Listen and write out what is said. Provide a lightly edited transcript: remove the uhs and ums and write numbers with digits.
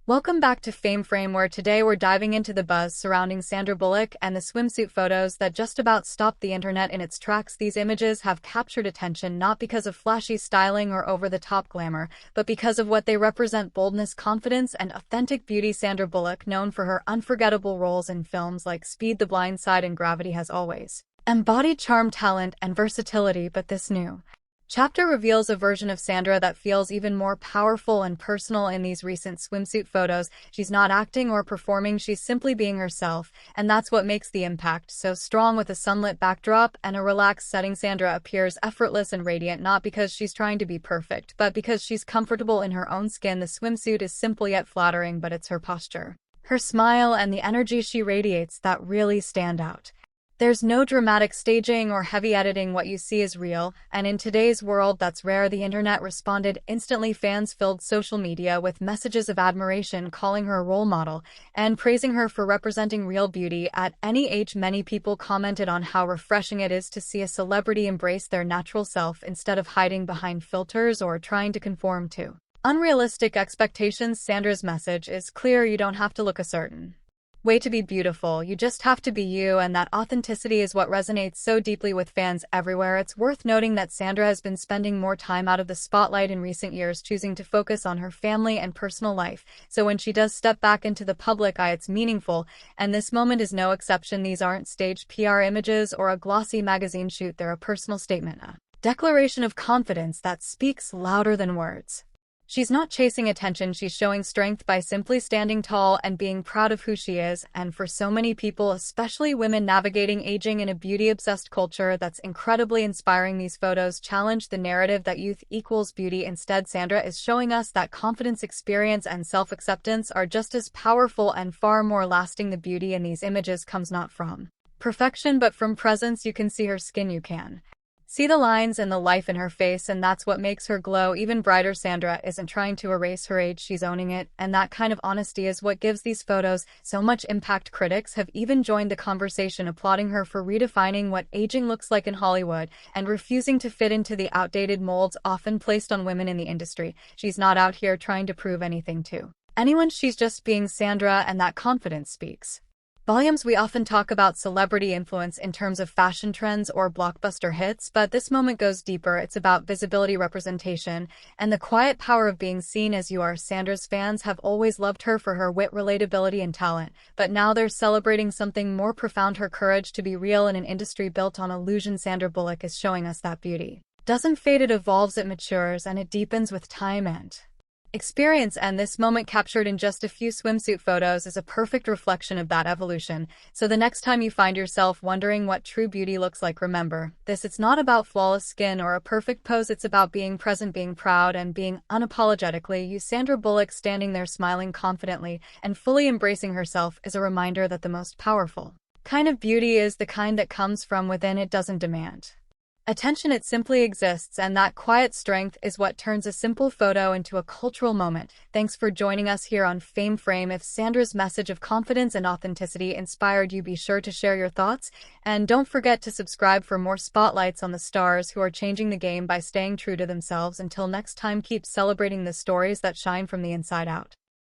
Welcome back to Fame Frame, where today we're diving into the buzz surrounding Sandra Bullock and the swimsuit photos that just about stopped the internet in its tracks. These images have captured attention not because of flashy styling or over-the-top glamour, but because of what they represent: boldness, confidence, and authentic beauty. Sandra Bullock, known for her unforgettable roles in films like Speed, The Blind Side, and Gravity, has always embodied charm, talent, and versatility, but this new chapter reveals a version of Sandra that feels even more powerful and personal. In these recent swimsuit photos, she's not acting or performing, she's simply being herself, and that's what makes the impact so strong. With a sunlit backdrop and a relaxed setting, Sandra appears effortless and radiant, not because she's trying to be perfect, but because she's comfortable in her own skin. The swimsuit is simple yet flattering, but it's her posture, her smile, and the energy she radiates that really stand out. There's no dramatic staging or heavy editing. What you see is real, and in today's world that's rare. The internet responded instantly. Fans filled social media with messages of admiration, calling her a role model and praising her for representing real beauty at any age. Many people commented on how refreshing it is to see a celebrity embrace their natural self instead of hiding behind filters or trying to conform to unrealistic expectations. Sandra's message is clear: you don't have to look a certain way to be beautiful, you just have to be you, and that authenticity is what resonates so deeply with fans everywhere. It's worth noting that Sandra has been spending more time out of the spotlight in recent years, choosing to focus on her family and personal life, so when she does step back into the public eye, it's meaningful, and this moment is no exception. These aren't staged PR images or a glossy magazine shoot, they're a personal statement, a declaration of confidence that speaks louder than words. She's not chasing attention, she's showing strength by simply standing tall and being proud of who she is. And for so many people, especially women navigating aging in a beauty-obsessed culture, that's incredibly inspiring. These photos challenge the narrative that youth equals beauty. Instead, Sandra is showing us that confidence, experience, and self-acceptance are just as powerful and far more lasting. The beauty in these images comes not from perfection, but from presence. You can see her skin, you can see the lines and the life in her face, and that's what makes her glow even brighter. Sandra isn't trying to erase her age, she's owning it, and that kind of honesty is what gives these photos so much impact. Critics have even joined the conversation, applauding her for redefining what aging looks like in Hollywood and refusing to fit into the outdated molds often placed on women in the industry. She's not out here trying to prove anything to anyone, she's just being Sandra, and that confidence speaks volumes. We often talk about celebrity influence in terms of fashion trends or blockbuster hits, but this moment goes deeper. It's about visibility, representation, and the quiet power of being seen as you are. Sandra's fans have always loved her for her wit, relatability, and talent, but now they're celebrating something more profound: her courage to be real in an industry built on illusion. Sandra Bullock is showing us that beauty doesn't fade, it evolves, it matures, and it deepens with time and experience. And this moment, captured in just a few swimsuit photos, is a perfect reflection of that evolution. So the next time you find yourself wondering what true beauty looks like, remember this: it's not about flawless skin or a perfect pose, it's about being present, being proud, and being unapologetically you. Sandra Bullock, standing there smiling confidently and fully embracing herself, is a reminder that the most powerful kind of beauty is the kind that comes from within. It doesn't demand attention, it simply exists, and that quiet strength is what turns a simple photo into a cultural moment. Thanks for joining us here on Fame Frame. If Sandra's message of confidence and authenticity inspired you, be sure to share your thoughts, and don't forget to subscribe for more spotlights on the stars who are changing the game by staying true to themselves. Until next time, keep celebrating the stories that shine from the inside out.